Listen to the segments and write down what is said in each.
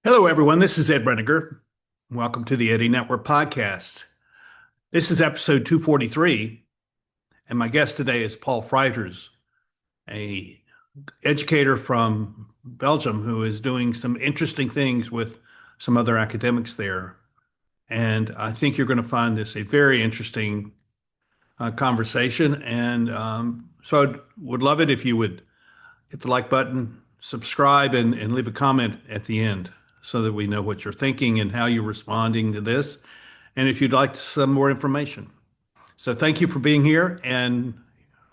Hello, everyone. This is Ed Breniger. Welcome to the Eddie Network podcast. This is episode 243, and my guest today is Paul Frijters, a educator from Belgium who is doing some interesting things with some other academics there. And I think you're going to find this a very interesting conversation. And I would love it if you would hit the like button, subscribe, and leave a comment at the end so that we know what you're thinking and how you're responding to this. And if you'd like some more information. So thank you for being here and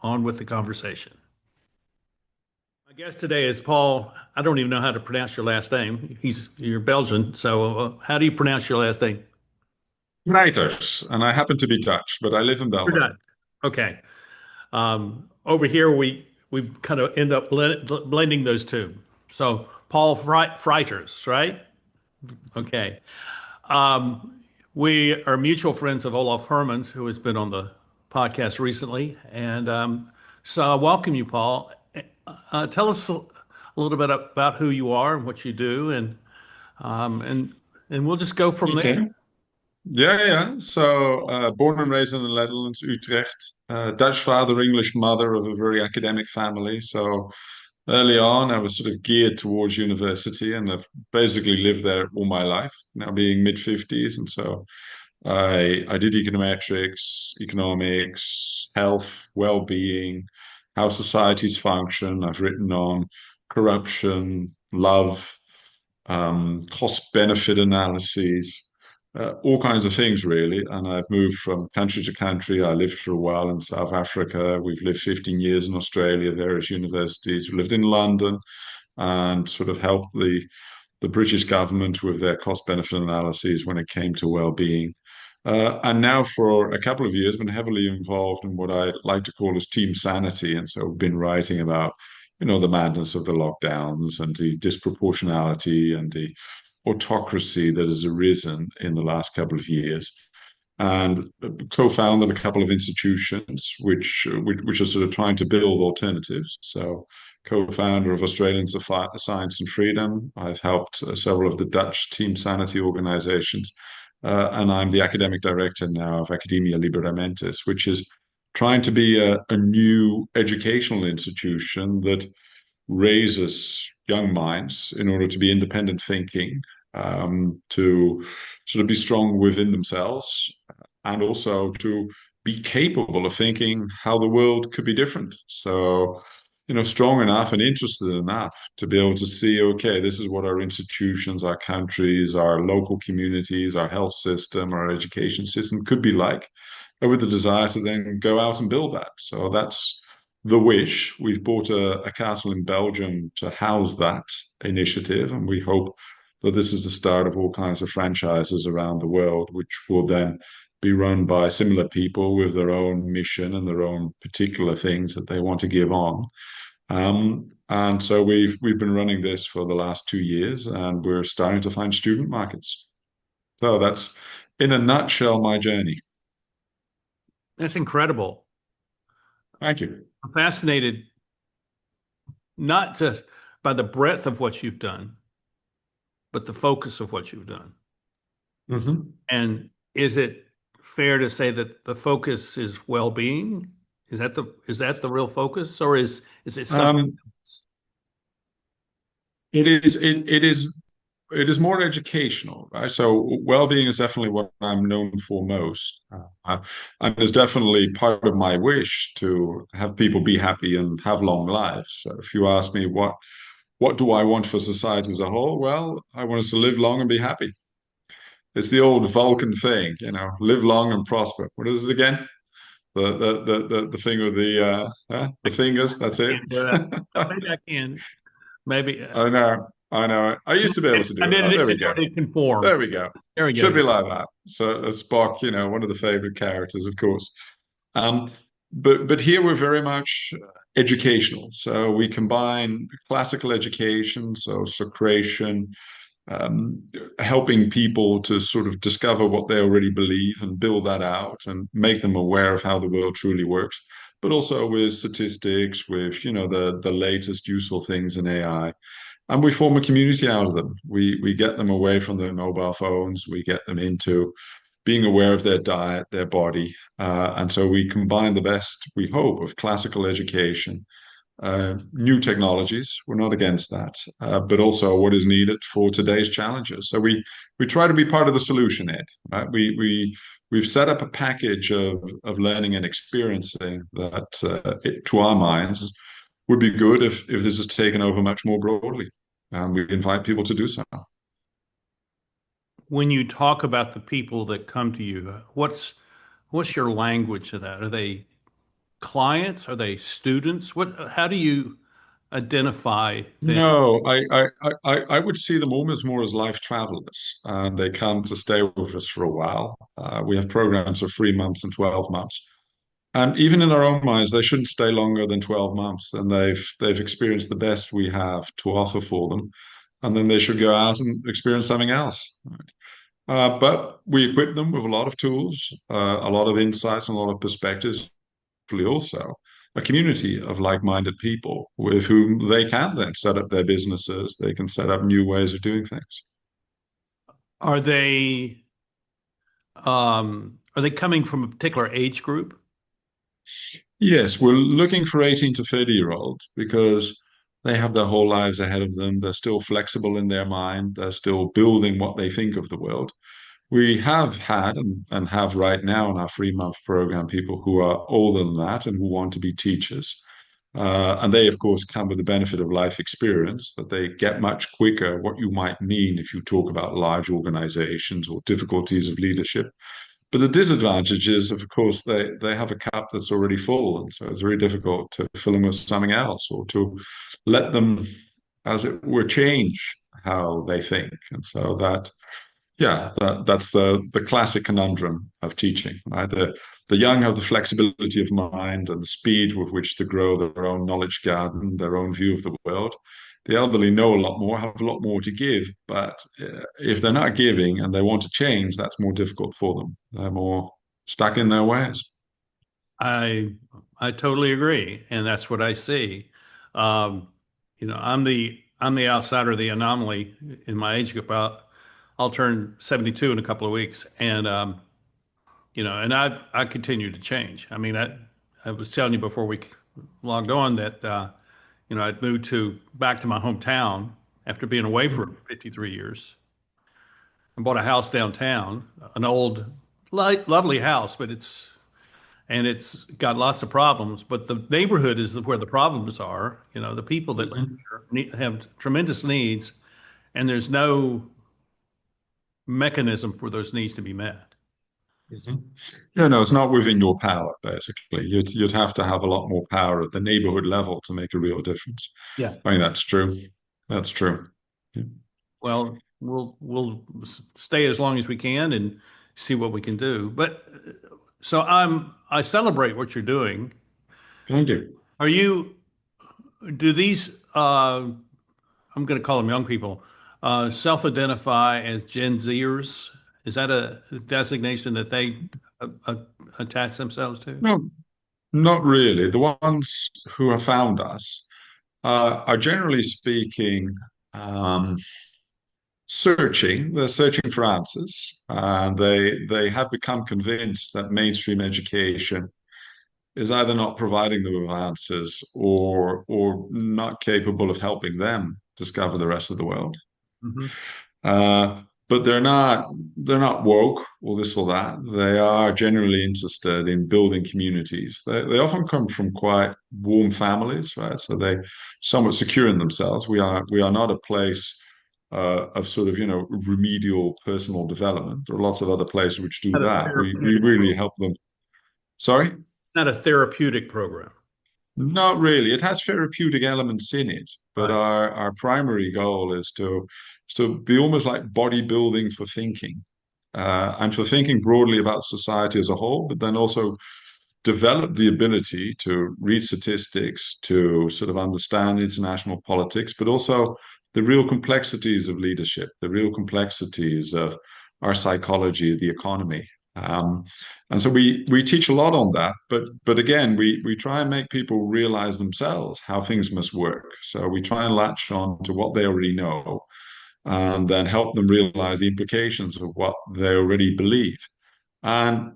on with the conversation. My guest today is Paul. I don't even know how to pronounce your last name. You're Belgian. So how do you pronounce your last name? Frijters, and I happen to be Dutch, but I live in You're Belgium. done. Okay. Over here, we kind of end up blending those two. So Paul Freiters, right? Okay. We are mutual friends of Olaf Hermans, who has been on the podcast recently. And I welcome you, Paul. Tell us a little bit about who you are and what you do, um, and and we'll just go from there. Okay. Yeah. So, born and raised in the Netherlands, Utrecht. Dutch father, English mother of a very academic family. So, early on, I was sort of geared towards university, and I've basically lived there all my life. Now being mid 50s, and so I did econometrics, economics, health, well-being, how societies function. I've written on corruption, love, cost benefit analyses, all kinds of things really. And I've moved from country to country. I lived for a while in South Africa. We've lived 15 years in Australia, various universities. We lived in London and sort of helped the British government with their cost benefit analyses when it came to well-being. And now for a couple of years, been heavily involved in what I like to call as team sanity. And so I've been writing about, the madness of the lockdowns and the disproportionality and the autocracy that has arisen in the last couple of years. And co-founded a couple of institutions which are sort of trying to build alternatives. So co-founder of Australians of Science and Freedom. I've helped several of the Dutch Team Sanity organizations. And I'm the academic director now of Academia Libera Mentis, which is trying to be a new educational institution that raises young minds in order to be independent thinking, to sort of be strong within themselves, and also to be capable of thinking how the world could be different. So, strong enough and interested enough to be able to see, okay, this is what our institutions, our countries, our local communities, our health system, our education system could be like, and with the desire to then go out and build that. So that's the wish. We've bought a castle in Belgium to house that initiative, and we hope that this is the start of all kinds of franchises around the world, which will then be run by similar people with their own mission and their own particular things that they want to give on. And so we've been running this for the last 2 years, and we're starting to find student markets. So that's, in a nutshell, my journey. That's incredible. Thank you. I'm fascinated not just by the breadth of what you've done, but the focus of what you've done. hmm And is it fair to say that the focus is well-being? Is that the real focus, or is it something Um, else? it is more educational, right? So well-being is definitely what I'm known for most. And it's definitely part of my wish to have people be happy and have long lives. So if you ask me what do I want for society as a whole? Well, I want us to live long and be happy. It's the old Vulcan thing, live long and prosper. What is it again? The thing with the fingers, that's it. Can't do that. Oh, maybe I can. Maybe I know, I know. I used to be able to I do it. did Oh, it. there we go. It conform. There we go. There we go. Should be like that. So Spock, one of the favorite characters, of course. Um, but here we're very much educational. So we combine classical education, so Socration, um, helping people to sort of discover what they already believe and build that out and make them aware of how the world truly works. But also with statistics, with the latest useful things in AI. and we form a community out of them. We get them away from their mobile phones. We get them into being aware of their diet, their body, and so we combine the best, we hope, of classical education, new technologies. We're not against that, but also what is needed for today's challenges. So we try to be part of the solution, Ed. Right? We've set up a package of learning and experiencing that, to our minds, would be good if this is taken over much more broadly. And we invite people to do so. When you talk about the people that come to you, what's your language of that? Are they clients? Are they students? How do you identify them? No, I would see them almost more as life travelers, and they come to stay with us for a while. We have programs of 3 months and 12 months. And even in their own minds, they shouldn't stay longer than 12 months. And they've experienced the best we have to offer for them. And then they should go out and experience something else. But we equip them with a lot of tools, a lot of insights, and a lot of perspectives, also a community of like-minded people with whom they can then set up their businesses. They can set up new ways of doing things. Are they coming from a particular age group? Yes, we're looking for 18 to 30-year-olds because they have their whole lives ahead of them. They're still flexible in their mind. They're still building what they think of the world. We have had and have right now in our 3 month program people who are older than that and who want to be teachers. And they, of course, come with the benefit of life experience that they get much quicker what you might mean if you talk about large organizations or difficulties of leadership. But the disadvantage is, of course, they have a cup that's already full. And so it's very difficult to fill them with something else or to let them, as it were, change how they think. And so that's the classic conundrum of teaching, right? The young have the flexibility of mind and the speed with which to grow their own knowledge garden, their own view of the world. The elderly know a lot more, have a lot more to give, but if they're not giving and they want to change, that's more difficult for them. They're more stuck in their ways. I I totally agree, and that's what I see. Um, I'm the outsider, the anomaly in my age group. I'll turn 72 in a couple of weeks, and and I continue to change. I mean, I was telling you before we logged on that I'd moved to back to my hometown after being away for 53 years. I bought a house downtown, an old, lovely house, but it's got lots of problems. But the neighborhood is where the problems are. The people that live Mhm. here have tremendous needs, and there's no mechanism for those needs to be met. Mhm. Yeah, no, it's not within your power, basically. You'd have to have a lot more power at the neighborhood level to make a real difference. Yeah. I mean, that's true. That's true. Yeah. Well, we'll stay as long as we can and see what we can do. But so I celebrate what you're doing. Thank you. Are you do these I'm going to call them young people self-identify as Gen Zers? Is that a designation that they uh, attach themselves to? No, not really. The ones who have found us are generally speaking um, searching. They're searching for answers, and they have become convinced that mainstream education is either not providing them with answers or not capable of helping them discover the rest of the world. Hmm. Uh, but they're not woke or this or that. They are generally interested in building communities. They often come from quite warm families, right? So they somewhat secure in themselves. We are not a place of sort of remedial personal development. There are lots of other places which do Not a that. We therapeutic really program. help them. Sorry? It's not a therapeutic program. Not really. It has therapeutic elements in it, but Right. our primary goal is to be almost like bodybuilding for thinking, and for thinking broadly about society as a whole, but then also develop the ability to read statistics, to sort of understand international politics, but also the real complexities of leadership, the real complexities of our psychology, the economy. And so we teach a lot on that, but again, we try and make people realize themselves how things must work. So we try and latch on to what they already know, and then help them realize the implications of what they already believe. And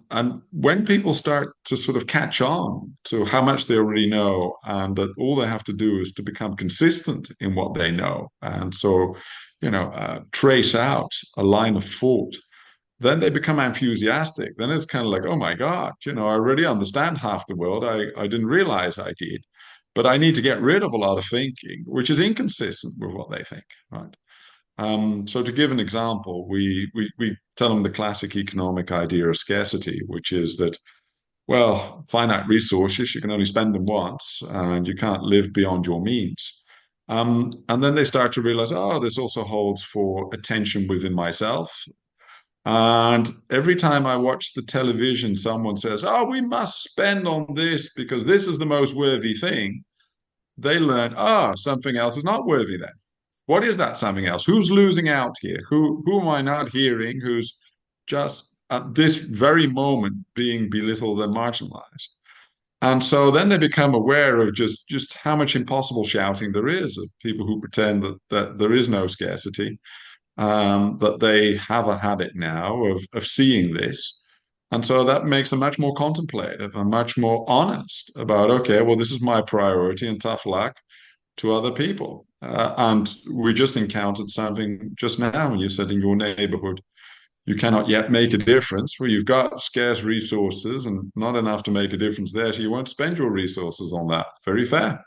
when people start to sort of catch on to how much they already know, and that all they have to do is to become consistent in what they know, and so trace out a line of thought, then they become enthusiastic. Then it's kind of like, oh my God, I already understand half the world. I didn't realize I did, but I need to get rid of a lot of thinking, which is inconsistent with what they think, right? So to give an example, we tell them the classic economic idea of scarcity, which is that, well, finite resources, you can only spend them once, and you can't live beyond your means. And then they start to realize, oh, this also holds for attention within myself. And every time I watch the television, someone says, oh, we must spend on this because this is the most worthy thing. They learn, something else is not worthy then. What is that something else? Who's losing out here? Who am I not hearing? Who's just at this very moment being belittled and marginalized? And so then they become aware of just how much impossible shouting there is of people who pretend that there is no scarcity, that they have a habit now of seeing this. And so that makes them much more contemplative and much more honest about, okay, well, this is my priority and tough luck to other people. And we just encountered something just now when you said in your neighborhood, you cannot yet make a difference where you've got scarce resources and not enough to make a difference there. So you won't spend your resources on that. Very fair.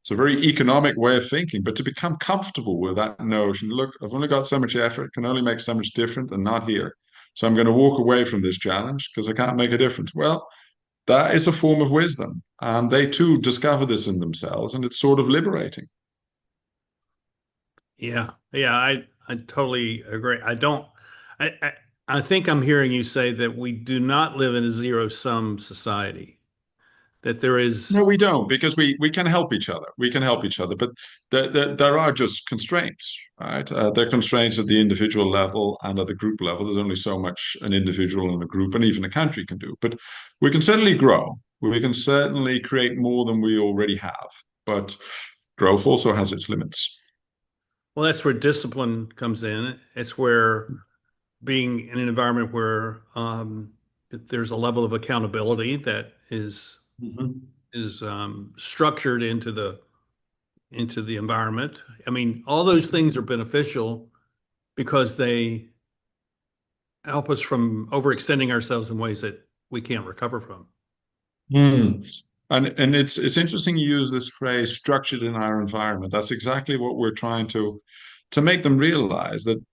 It's a very economic way of thinking, but to become comfortable with that notion, look, I've only got so much effort, can only make so much difference and not here. So I'm going to walk away from this challenge because I can't make a difference. Well, that is a form of wisdom. And they too discover this in themselves, and it's sort of liberating. Yeah. Yeah, I totally agree. I I think I'm hearing you say that we do not live in a zero-sum society, that there is. No, we don't, because we can help each other. We can help each other, but there are just constraints, right? There are constraints at the individual level and at the group level. There's only so much an individual and a group and even a country can do. But we can certainly grow. We can certainly create more than we already have. But growth also has its limits. Well, that's where discipline comes in. It's where being in an environment where there's a level of accountability that Mhm. is structured into the environment. I mean, all those things are beneficial because they help us from overextending ourselves in ways that we can't recover from. Mm. And it's interesting you use this phrase structured in our environment. That's exactly what we're trying to make them realize that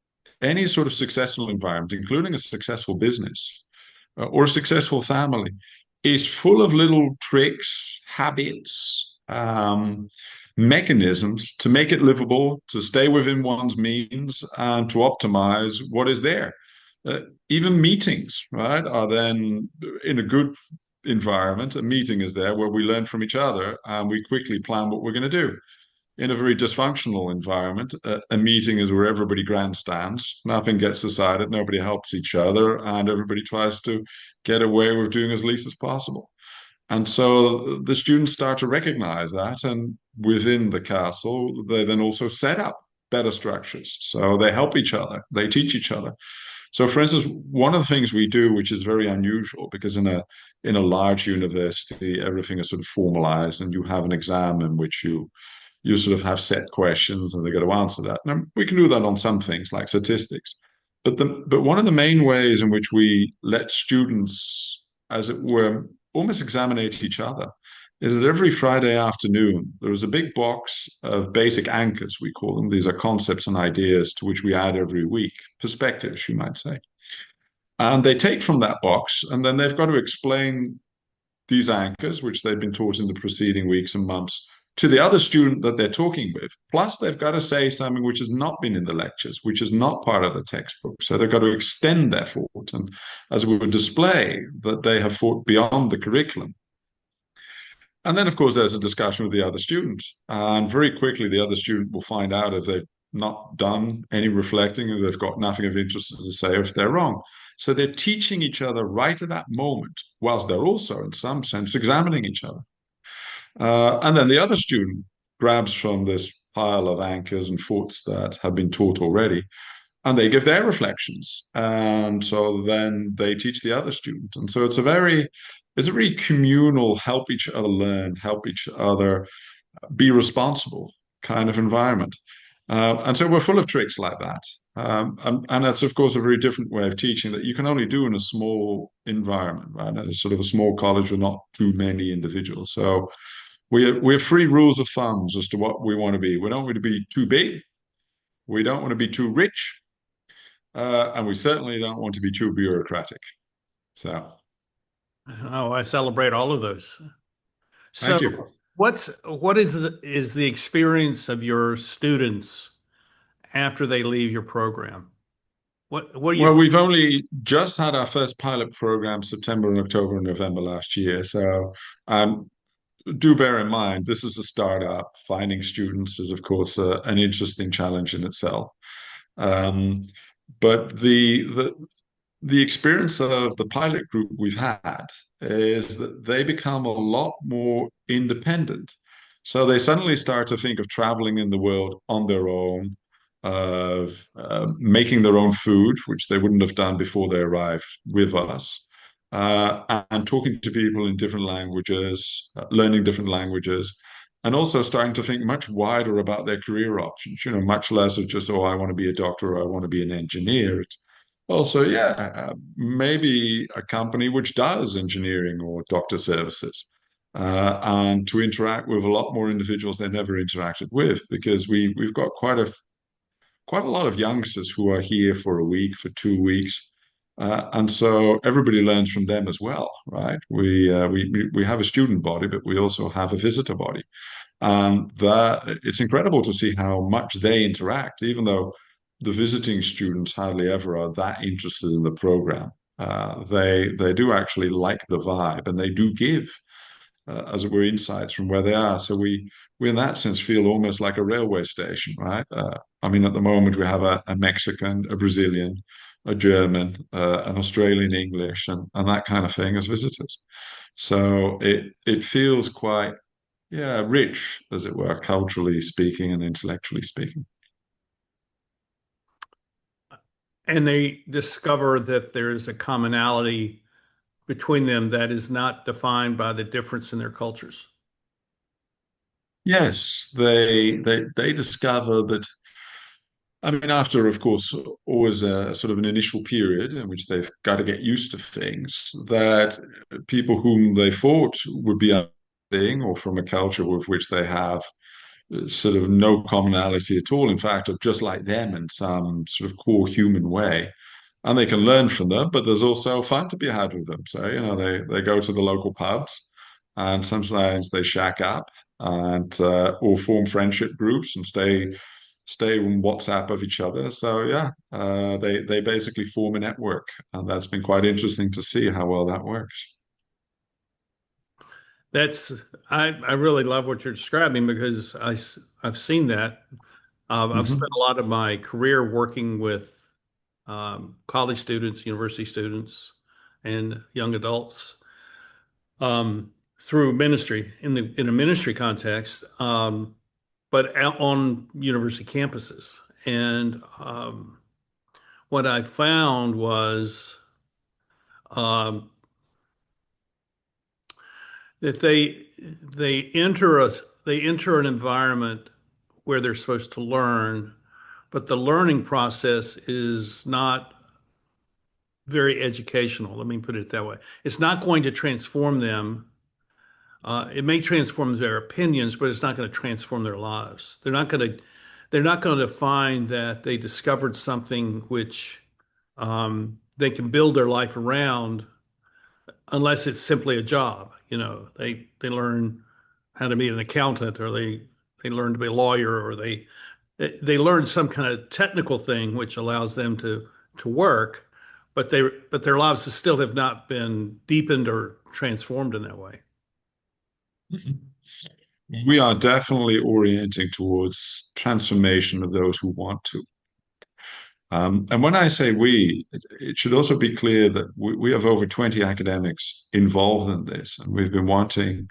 any sort of successful environment, including a successful business or a successful family, is full of little tricks, habits, mechanisms to make it livable, to stay within one's means, and to optimize what is there. Uh, Even meetings, right, are then in a good environment. A meeting is there where we learn from each other and we quickly plan what we're going to do. In a very dysfunctional environment, a meeting is where everybody grandstands, nothing gets decided, nobody helps each other, and everybody tries to get away with doing as least as possible. And so the students start to recognize that, and within the castle, they then also set up better structures. So they help each other, they teach each other. So, for instance, one of the things we do, which is very unusual, because in a large university, everything is sort of formalized, and you have an exam in which you sort of have set questions, and they got to answer that. Now, we can do that on some things like statistics, but one of the main ways in which we let students, as it were, almost examinate each other is that every Friday afternoon, there is a big box of basic anchors, we call them. These are concepts and ideas to which we add every week, perspectives, you might say. And they take from that box, and then they've got to explain these anchors, which they've been taught in the preceding weeks and months, to the other student that they're talking with. Plus, they've got to say something which has not been in the lectures, which is not part of the textbook. So they've got to extend their thought and, as we would display, that they have thought beyond the curriculum. And then, of course, there's a discussion with the other student. And very quickly, the other student will find out if they've not done any reflecting, or they've got nothing of interest to say, or if they're wrong. So they're teaching each other right at that moment, whilst they're also, in some sense, examining each other. And then the other student grabs from this pile of anchors and thoughts that have been taught already, and they give their reflections. And so then they teach the other student. And so it's a really communal, help each other learn, help each other be responsible kind of environment. And so we're full of tricks like that. And that's, of course, a very different way of teaching that you can only do in a small environment, right? It's sort of a small college with not too many individuals. So we have three rules of thumbs as to what we want to be. We don't want to be too big. We don't want to be too rich. And we certainly don't want to be too bureaucratic. So Oh, I celebrate all of those. So, thank you. what is the experience of your students after they leave your program? What do you Well, we've only just had our first pilot program September and October and November last year. So do bear in mind, this is a startup. Finding students is, of course, an interesting challenge in itself. Um, but the experience of the pilot group we've had is that they become a lot more independent. So they suddenly start to think of traveling in the world on their own, of making their own food, which they wouldn't have done before they arrived with us, and talking to people in different languages, learning different languages, and also starting to think much wider about their career options, much less of just, oh, I want to be a doctor or I want to be an engineer. Also, yeah, maybe a company which does engineering or doctor services, and to interact with a lot more individuals they never interacted with, because we've got quite a lot of youngsters who are here for a week, for 2 weeks, and so everybody learns from them as well, right? We have a student body, but we also have a visitor body, and that it's incredible to see how much they interact, even though the visiting students hardly ever are that interested in the program. They do actually like the vibe, and they do give, as it were, insights from where they are. So we in that sense feel almost like a railway station, right? I mean, at the moment we have a Mexican, a Brazilian, a German, an Australian English, and that kind of thing as visitors. So it feels quite, yeah, rich, as it were, culturally speaking and intellectually speaking. and they discover that there is a commonality between them that is not defined by the difference in their cultures. Yes, they discover that. I mean, after, of course, always a sort of an initial period in which they've got to get used to things, that people whom they thought would be a thing or from a culture with which they have sort of no commonality at all, in fact, are just like them in some sort of core human way. And they can learn from them, but there's also fun to be had with them. So, they go to the local pubs, and sometimes they shack up and or form friendship groups and stay on WhatsApp of each other. So yeah, they basically form a network, and that's been quite interesting to see how well that works. That's I really love what you're describing because I've seen that. I've spent Hmm. a lot of my career working with college students, university students, and young adults through ministry in a ministry context, but on university campuses. And what I found was um, that they enter an environment where they're supposed to learn, but the learning process is not very educational. Let me put it that way. It's not going to transform them. It may transform their opinions, but it's not going to transform their lives. They're not going to find that they discovered something which they can build their life around unless it's simply a job. They learn how to be an accountant, or they learn to be a lawyer, or they learn some kind of technical thing which allows them to work, but their lives still have not been deepened or transformed in that way. We are definitely orienting towards transformation of those who want to. And when I say we, it should also be clear that we have over 20 academics involved in this, and we've been wanting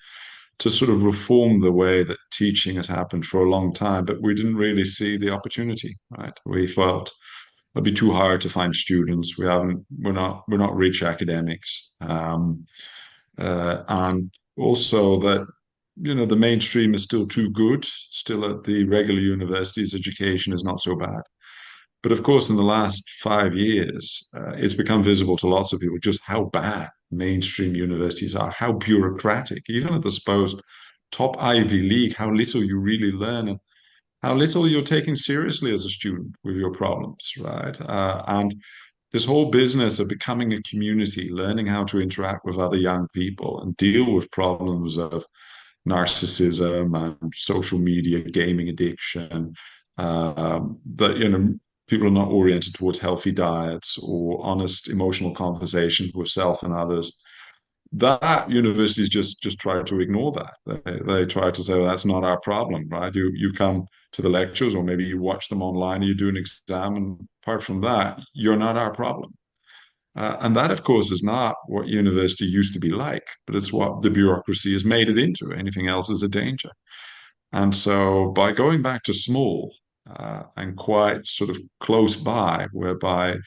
to sort of reform the way that teaching has happened for a long time, but we didn't really see the opportunity, right? We felt it'd be too hard to find students. We're not rich academics, and also that the mainstream is still too good. Still, at the regular universities, education is not so bad. But of course, in the last 5 years, it's become visible to lots of people just how bad mainstream universities are, how bureaucratic, even at the supposed top Ivy League, how little you really learn and how little you're taken seriously as a student with your problems, right? And this whole business of becoming a community, learning how to interact with other young people and deal with problems of narcissism and social media, gaming addiction, that people are not oriented towards healthy diets or honest emotional conversation with self and others. That universities just try to ignore that. They try to say, well, that's not our problem, right? You come to the lectures, or maybe you watch them online, you do an exam, and apart from that, you're not our problem. And that, of course, is not what university used to be like, but it's what the bureaucracy has made it into. Anything else is a danger. And so by going back to small and quite sort of close by, whereby,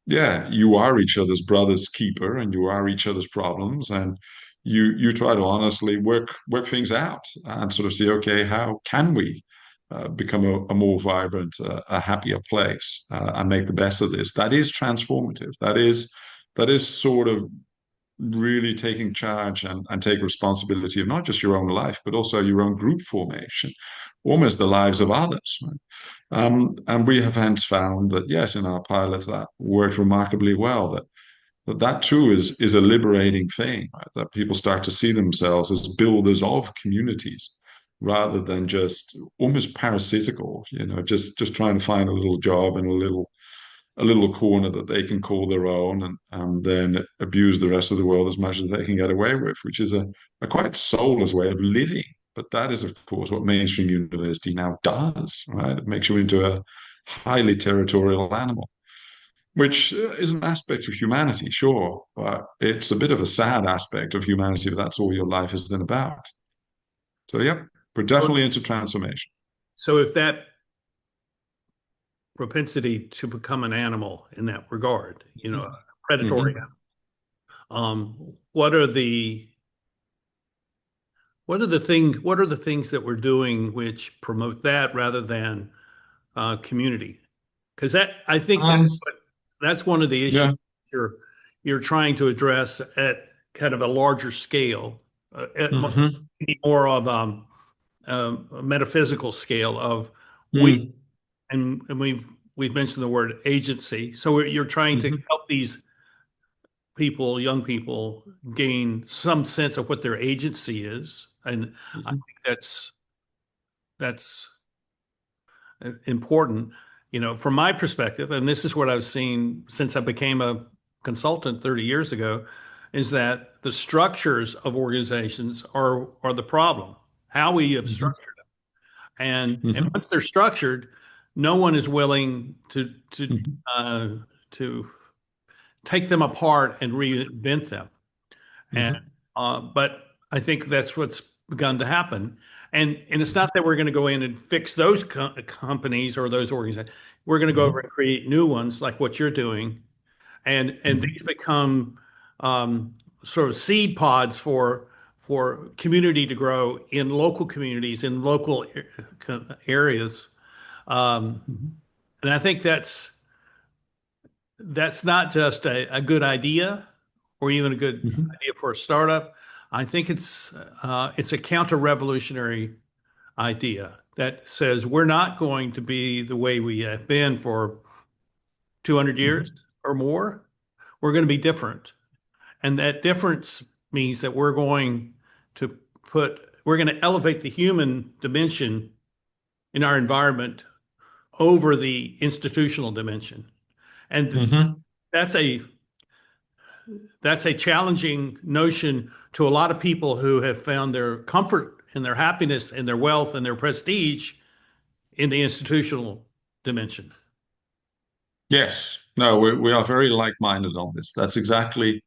yeah, you are each other's brother's keeper and you are each other's problems, and you try to honestly work things out and sort of see, okay, how can we become a more vibrant, a happier place, and make the best of this? That is transformative. That is sort of really taking charge and take responsibility of not just your own life, but also your own group formation, almost the lives of others. Right? And we have hence found that, yes, in our pilots, that worked remarkably well. That too is a liberating thing, right? That people start to see themselves as builders of communities rather than just almost parasitical, just trying to find a little job and a little corner that they can call their own, and then abuse the rest of the world as much as they can get away with, which is a quite soulless way of living. But that is, of course, what mainstream university now does, right? It makes you into a highly territorial animal, which is an aspect of humanity, sure, but it's a bit of a sad aspect of humanity if that's all your life is then about. So, yep, we're So, definitely into transformation. so if that propensity to become an animal in that regard, predatory, Hmm. what are the things that we're doing which promote that rather than community? Because I think Um, that's one of the issues yeah. you're you're trying to address at kind of a larger scale, Hmm. maybe more of a metaphysical scale of we Mm. and we've mentioned the word agency. So you're trying to Hmm. help these people, young people, gain some sense of what their agency is, and I Hmm. think that's important. From my perspective, and this is what I've seen since I became a consultant 30 years ago, is that the structures of organizations are the problem. How we have Hmm. structured them, and Hmm. once they're structured, no one is willing Hmm. uh, to take them apart and reinvent them. And Hmm. but I think that's what's begun to happen. And it's not that we're going to go in and fix those companies or those organizations. We're going to go over Hmm. and create new ones like what you're doing, and these Hmm. become sort of seed pods for community to grow in local communities in local areas. Um, Hmm. and I think that's not just a good idea or even a good Hmm. idea for a startup. I think it's a counter-revolutionary idea that says we're not going to be the way we have been for 200 years Hmm. or more. We're going to be different. And that difference means that to we're going to elevate the human dimension in our environment over the institutional dimension. And Hmm. that's a that's a challenging notion to a lot of people who have found their comfort and their happiness and their wealth and their prestige in the institutional dimension. Yes. No, we are very like-minded on this. That's exactly,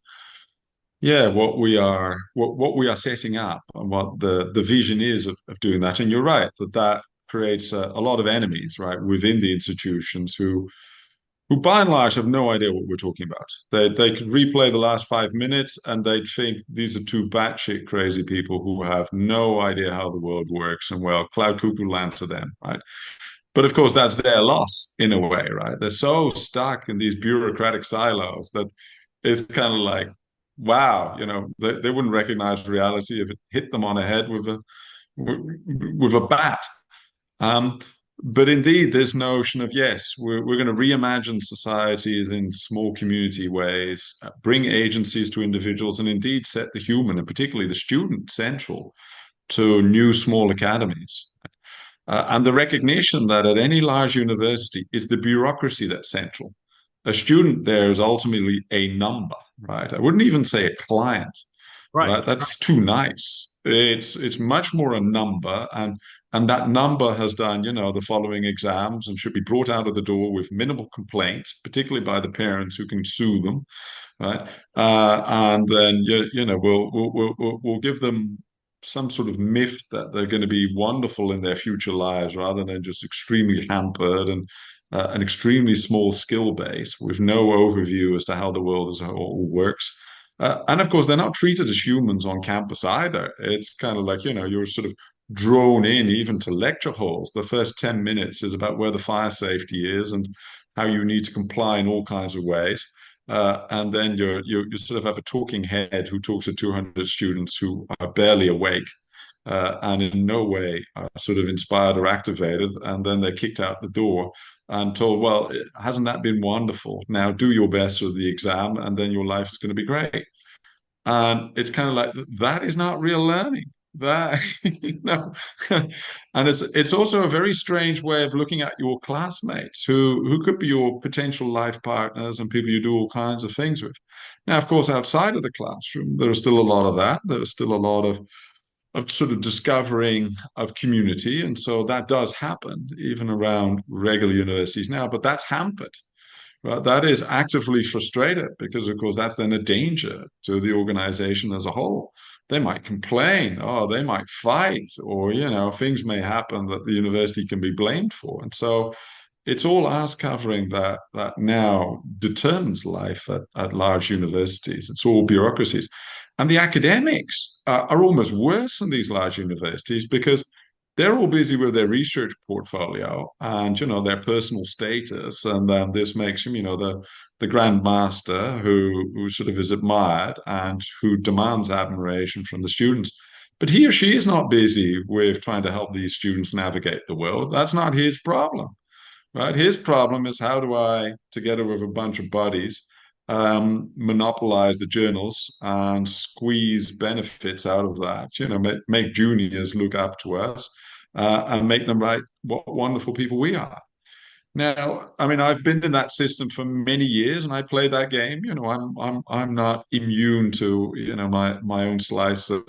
yeah, what we are setting up and what the vision is of doing that. And you're right that that creates a lot of enemies, right, within the institutions who by and large have no idea what we're talking about. They could replay the last 5 minutes and they'd think these are two batshit crazy people who have no idea how the world works, and well, cloud cuckoo land to them, right? But of course, that's their loss in a way, right? They're so stuck in these bureaucratic silos that it's kind of like, wow, they wouldn't recognize reality if it hit them on the head with a bat. Um, but indeed, this notion of yes, we're going to reimagine societies in small community ways, bring agencies to individuals, and indeed set the human and particularly the student central to new small academies. And the recognition that at any large university, it's the bureaucracy that's central. A student there is ultimately a number, right? I wouldn't even say a client, Right. right? That's too nice. It's much more a number, and that number has done, the following exams and should be brought out of the door with minimal complaints, particularly by the parents who can sue them, right? And then we'll give them some sort of myth that they're going to be wonderful in their future lives, rather than just extremely hampered and an extremely small skill base with no overview as to how the world as a whole works. And of course, they're not treated as humans on campus either. It's kind of like, you're sort of drawn in even to lecture halls. The first 10 minutes is about where the fire safety is and how you need to comply in all kinds of ways. And then you sort of have a talking head who talks to 200 students who are barely awake and in no way are sort of inspired or activated. And then they're kicked out the door and told, well, hasn't that been wonderful? Now do your best for the exam, and then your life is going to be great. And it's kind of like that is not real learning. That and it's also a very strange way of looking at your classmates who could be your potential life partners and people you do all kinds of things with. Now, of course, outside of the classroom, there is still a lot of that. There's still a lot of sort of discovering of community, and so that does happen even around regular universities now. But that's hampered. Well, that is actively frustrated because, of course, that's then a danger to the organization as a whole. They might complain, or they might fight, or, things may happen that the university can be blamed for. And so it's all ass covering that now determines life at large universities. It's all bureaucracies. And the academics are almost worse than these large universities because they're all busy with their research portfolio and their personal status, and then this makes him the grand master who sort of is admired and who demands admiration from the students. But he or she is not busy with trying to help these students navigate the world. That's not his problem, right? His problem is how do I, together with a bunch of buddies, monopolize the journals and squeeze benefits out of that, make juniors look up to us and make them write what wonderful people we are. Now, I mean, I've been in that system for many years, and I play that game. I'm not immune to my own slice of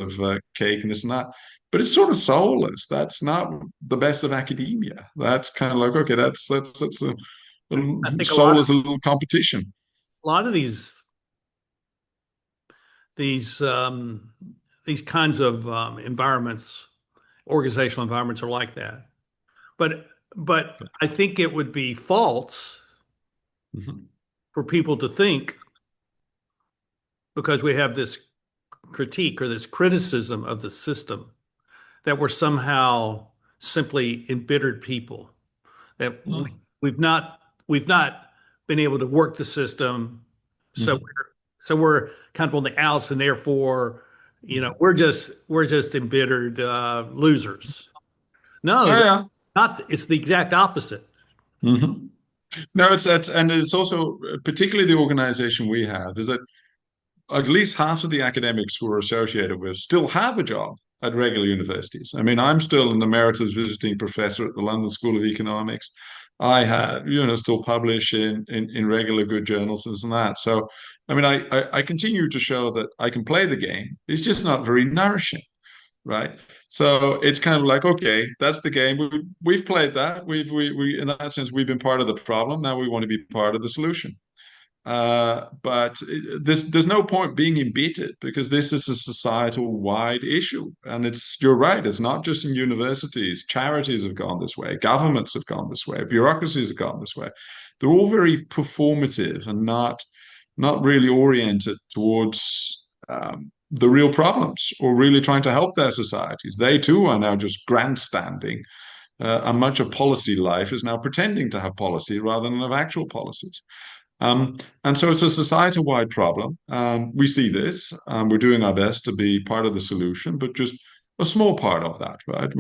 cake and this and that, but it's sort of soulless. That's not the best of academia. That's kind of like okay, that's a little I think soulless, a little competition. a lot of these um, these kinds of environments, organizational environments, are like that. But I think it would be false Mhm. for people to think, because we have this critique or this criticism of the system, that we're somehow simply embittered people, that we've not been able to work the system, so Mhm. we're kind of on the outs, and therefore, we're just embittered losers. Oh No, that's yeah. not. It's the exact opposite. Mhm. No, and it's also particularly the organization we have is that at least half of the academics who are associated with still have a job at regular universities. I mean, I'm still an emeritus visiting professor at the London School of Economics. I had, still publish in regular good journals and this and that. So, I mean, I continue to show that I can play the game. It's just not very nourishing. right? So it's kind of like, okay, that's the game. We've played that. We in that sense, we've been part of the problem. Now we want to be part of the solution. There's no point being embittered because this is a societal wide issue. And you're right, it's not just in universities. Charities have gone this way, governments have gone this way, bureaucracies have gone this way. They're all very performative and not really oriented towards the real problems or really trying to help their societies. They too are now just grandstanding. And much of policy life is now pretending to have policy rather than have actual policies. And so it's a society-wide problem. We see this. We're doing our best to be part of the solution, but just a small part of that, right?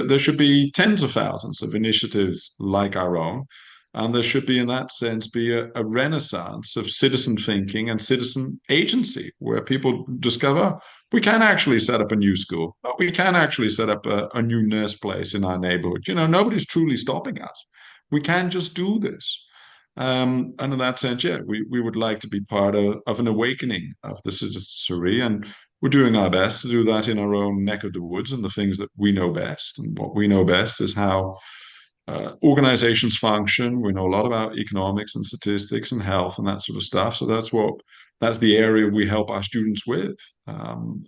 There should be tens of thousands of initiatives like our own, and there should be, in that sense, be a renaissance of citizen thinking and citizen agency, where people discover we can actually set up a new school, we can actually set up a new nurse place in our neighborhood. Nobody's truly stopping us. We can just do this. And in that sense, yeah, we would like to be part of an awakening of the citizenry, and we're doing our best to do that in our own neck of the woods and the things that we know best. And what we know best is how organizations function. We know a lot about economics and statistics and health and that sort of stuff. So that's the area we help our students with. And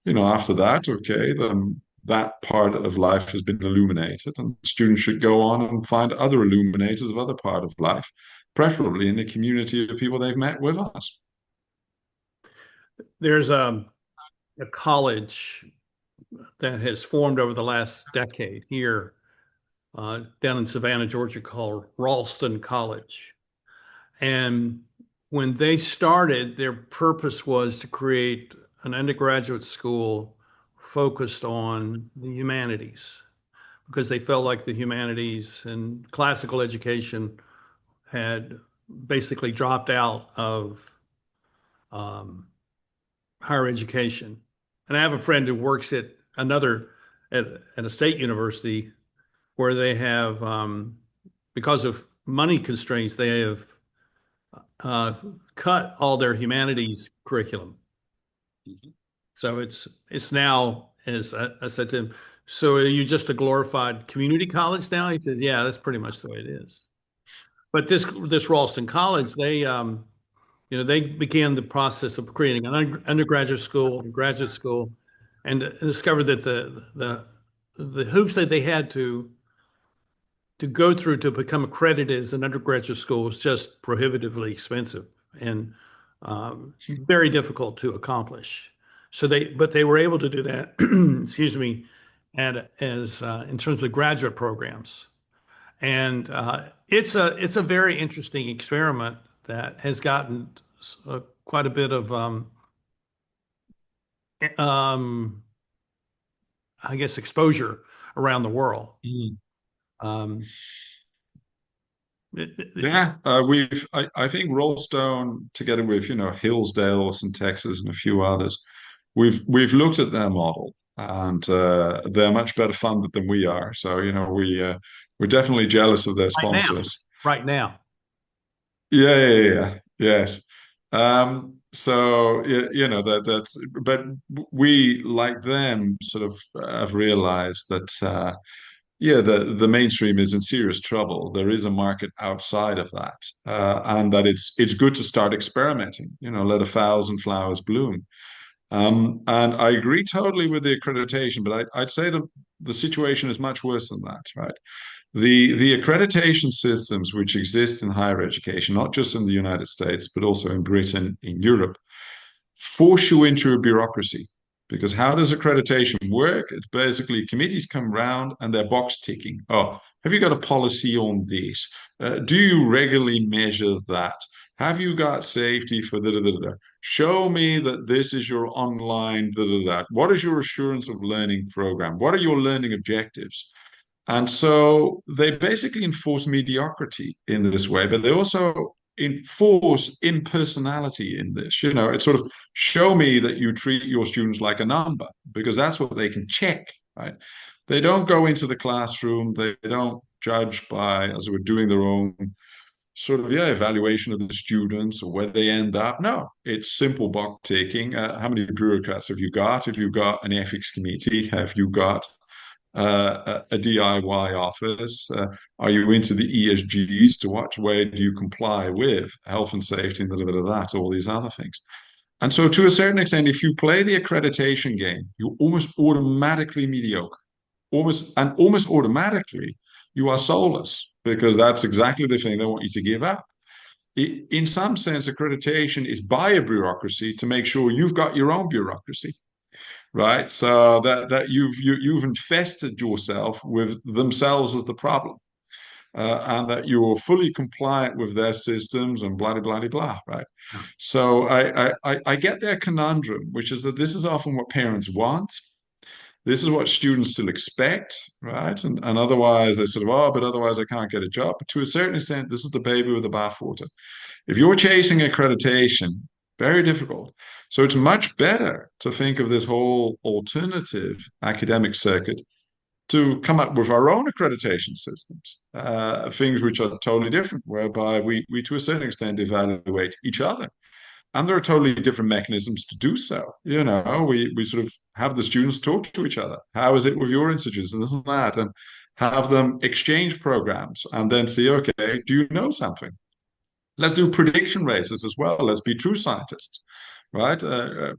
after that, okay, then that part of life has been illuminated, and students should go on and find other illuminators of other part of life, preferably in the community of people they've met with us. There's a college that has formed over the last decade here down in Savannah, Georgia, called Ralston College. And when they started, their purpose was to create an undergraduate school focused on the humanities, because they felt like the humanities and classical education had basically dropped out of higher education. And I have a friend who works at at a state university where they have, because of money constraints, they have cut all their humanities curriculum. Mhm. So it's now, as I said to him, so are you just a glorified community college now? He said, yeah, that's pretty much the way it is. But this Ralston College, they began the process of creating an undergraduate school, a graduate school, and discovered that the hoops that they had to go through to become accredited as an undergraduate school was just prohibitively expensive and very difficult to accomplish. But they were able to do that, excuse me, and as in terms of graduate programs. And it's a very interesting experiment that has gotten quite a bit of um, I guess exposure around the world. Mm. Um, Yeah, I think Rollstone, together with Hillsdale, St. Texas, and a few others, we've looked at their model, and they're much better funded than we are. So we're definitely jealous of their right now, sponsors. right now. Yeah. Yes. So that's, but we, like them, sort of have realized that yeah, the mainstream is in serious trouble. There is a market outside of that, and that it's good to start experimenting. Let a thousand flowers bloom. And I agree totally with the accreditation, but I'd say the situation is much worse than that, right? The accreditation systems which exist in higher education, not just in the United States, but also in Britain, in Europe, force you into a bureaucracy. Because how does accreditation work? It's basically committees come round and they're box ticking. Oh, have you got a policy on this? Do you regularly measure that? Have you got safety for da da da da? Show me that this is your online da da da. What is your assurance of learning program? What are your learning objectives? And so they basically enforce mediocrity in this way, but they also enforce impersonality in this. It's sort of show me that you treat your students like a number, because that's what they can check, right? They don't go into the classroom, they don't judge by, as we're doing their own sort of, yeah, evaluation of the students or where they end up. No, it's simple box taking. How many bureaucrats have you got? Have you got an ethics committee? Have you got a DIY office? Are you into the ESGs? To what way do you comply with health and safety and that, all these other things? And so, to a certain extent, if you play the accreditation game, you're almost automatically mediocre. Almost automatically, you are soulless because that's exactly the thing they want you to give up. In some sense, accreditation is by a bureaucracy to make sure you've got your own bureaucracy, right? So that you've infested yourself with themselves as the problem, and that you're fully compliant with their systems and blah blah blah blah, right? Yeah. So I get their conundrum, which is that this is often what parents want. This is what students still expect, right? And otherwise they sort of, oh, but otherwise I can't get a job. But to a certain extent, this is the baby with the bathwater. If you're chasing accreditation, very difficult. So it's much better to think of this whole alternative academic circuit to come up with our own accreditation systems, things which are totally different, whereby we to a certain extent evaluate each other. And there are totally different mechanisms to do so. We sort of have the students talk to each other. How is it with your institutes and this and that? And have them exchange programs and then see, okay, do you know something? Let's do prediction races as well. Let's be true scientists, right?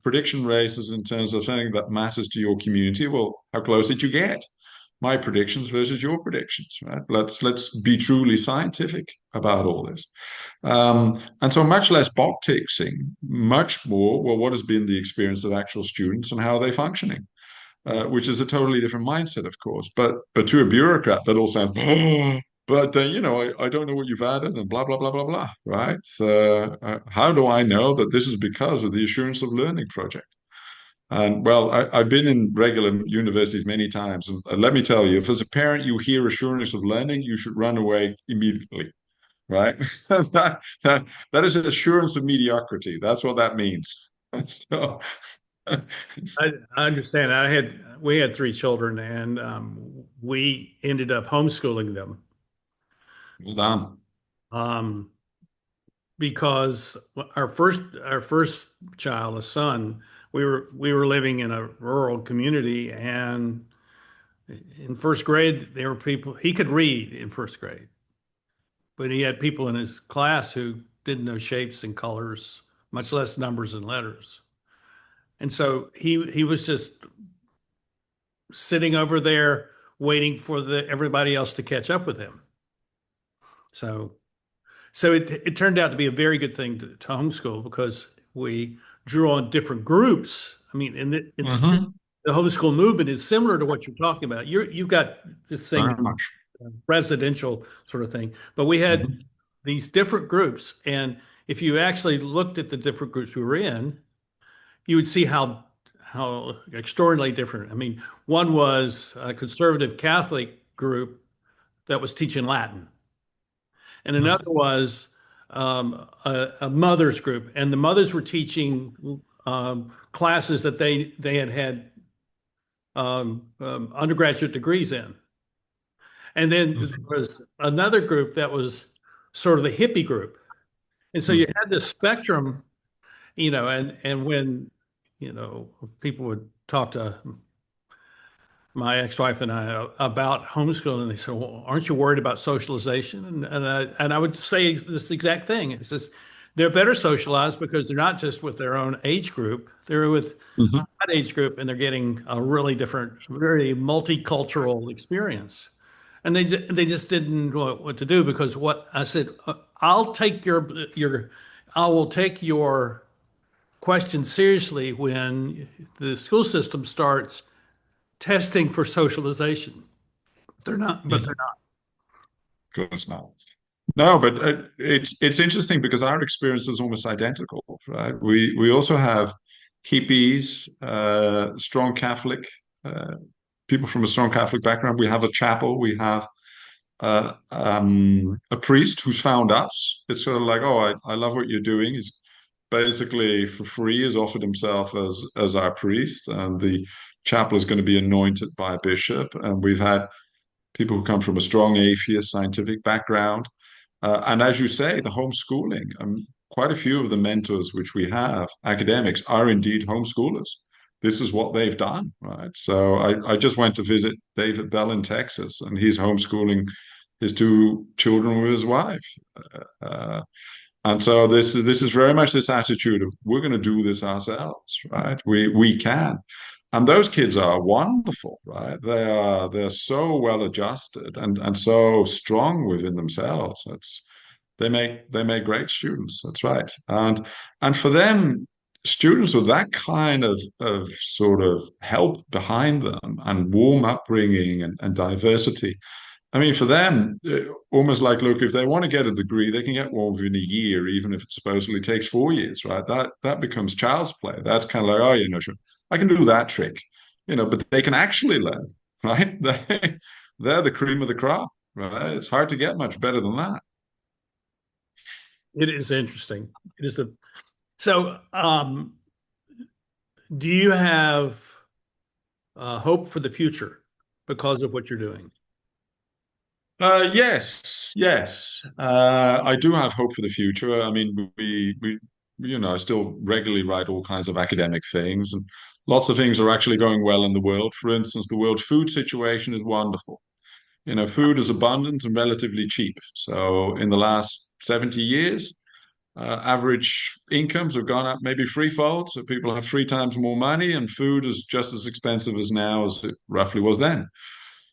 Prediction races in terms of something that matters to your community. Well, how close did you get? My predictions versus your predictions, right? Let's be truly scientific about all this. And so much less box ticking, much more, well, what has been the experience of actual students and how are they functioning? Which is a totally different mindset, of course. But to a bureaucrat, that all sounds, but I don't know what you've added and blah blah blah blah blah, right? How do I know that this is because of the assurance of learning project? And well, I've been in regular universities many times, and let me tell you, if as a parent you hear assurance of learning, you should run away immediately, right? That is an assurance of mediocrity. That's what that means. So, I understand. We had three children, and we ended up homeschooling them well done. um, because our first child, a son, we were living in a rural community, and in first grade there were people he could read in first grade, but he had people in his class who didn't know shapes and colors, much less numbers and letters. And so he was just sitting over there waiting for everybody else to catch up with him. So it turned out to be a very good thing to homeschool because we drew on different groups. I mean, it's Mhm. the homeschool movement is similar to what you're talking about. You've got this Very thing, much. residential sort of thing, but we had Mhm. these different groups, and if you actually looked at the different groups we were in, you would see how extraordinarily different. I mean, one was a conservative Catholic group that was teaching Latin, and another was a mothers group, and the mothers were teaching classes that they had undergraduate degrees in. And then there was another group that was sort of a hippie group, and so you Mhm. had this spectrum, and when people would talk to my ex-wife and I about homeschooling. They said, "Well, aren't you worried about socialization?" And I would say this exact thing. It says they're better socialized because they're not just with their own age group; they're with Mhm. that age group, and they're getting a really different, very multicultural experience. And they just didn't know what to do because what I said, I'll take I will take your question seriously when the school system starts testing for socialization. They're not, but they're Mhm. Of course not. No, but it's interesting because our experience is almost identical, right? We also have hippies, strong Catholic, uh, people from a strong Catholic background. We have a chapel. We have a priest who's found us. It's sort of like, oh, I love what you're doing. He's basically for free has offered himself as our priest, and the chapel is going to be anointed by a bishop. And we've had people who come from a strong atheist scientific background. And as you say, the homeschooling, quite a few of the mentors which we have, academics, are indeed homeschoolers. This is what they've done, right? So I just went to visit David Bell in Texas, and he's homeschooling his two children with his wife. Uh, and so this is very much this attitude of we're going to do this ourselves, right? We can. And those kids are wonderful, right? They're so well adjusted and so strong within themselves. They make great students. That's right. And for them, students with that kind of sort of help behind them and warm upbringing and diversity. I mean, for them, almost like, look, if they want to get a degree, they can get one within a year, even if it supposedly takes 4 years, right? That becomes child's play. That's kind of like, oh, sure, I can do that trick, but they can actually learn, right? They're the cream of the crop, right? It's hard to get much better than that. It is interesting. It is so. Do you have hope for the future because of what you're doing? Yes, yes. I do have hope for the future. I mean, I still regularly write all kinds of academic things, and lots of things are actually going well in the world. For instance, the world food situation is wonderful. Food is abundant and relatively cheap. So in the last 70 years, average incomes have gone up maybe threefold. So people have 3 times more money, and food is just as expensive as now as it roughly was then.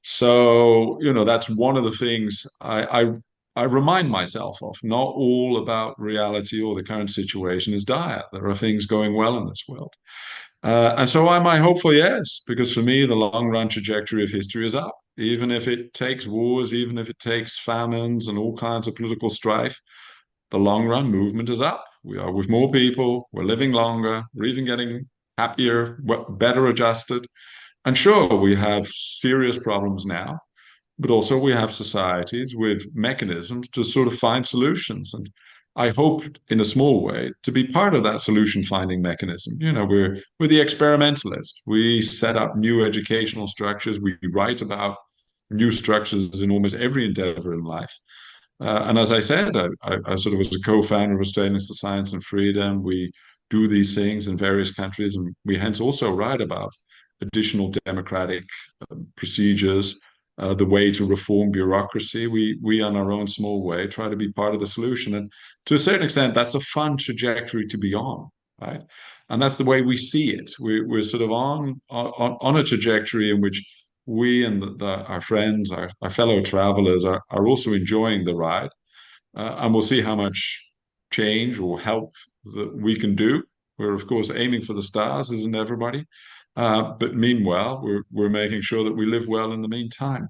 So, that's one of the things I remind myself of. Not all about reality or the current situation is dire. There are things going well in this world. And so am I hopeful? Yes, because for me, the long run trajectory of history is up. Even if it takes wars, even if it takes famines and all kinds of political strife, the long run movement is up. We are with more people, we're living longer, we're even getting happier, better adjusted. And sure, we have serious problems now, but also we have societies with mechanisms to sort of find solutions. And I hope, in a small way, to be part of that solution finding mechanism. We're the experimentalists. We set up new educational structures. We write about new structures in almost every endeavor in life. And as I said, I sort of was a co-founder of Australians for Science and Freedom. We do these things in various countries, and we hence also write about additional democratic procedures, the way to reform bureaucracy. We, on our own small way, try to be part of the solution. And to a certain extent, that's a fun trajectory to be on, right? And that's the way we see it. We're sort of on a trajectory in which we and our friends, our fellow travelers are also enjoying the ride. And we'll see how much change or help that we can do. We're, of course, aiming for the stars, isn't everybody? But meanwhile, we're making sure that we live well in the meantime.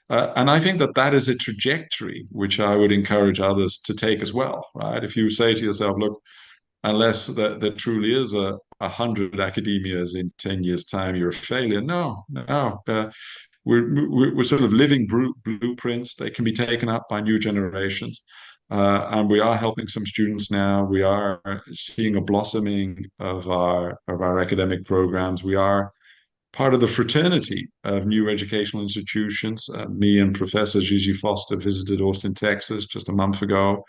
And I think that is a trajectory which I would encourage others to take as well, right? If you say to yourself, look, unless there truly is 100 academias in 10 years' time, you're a failure. No, no. We're sort of living blueprints. They can be taken up by new generations. And we are helping some students now. We are seeing a blossoming of our academic programs. We are part of the fraternity of new educational institutions. Me and Professor Gigi Foster visited Austin, Texas just a month ago.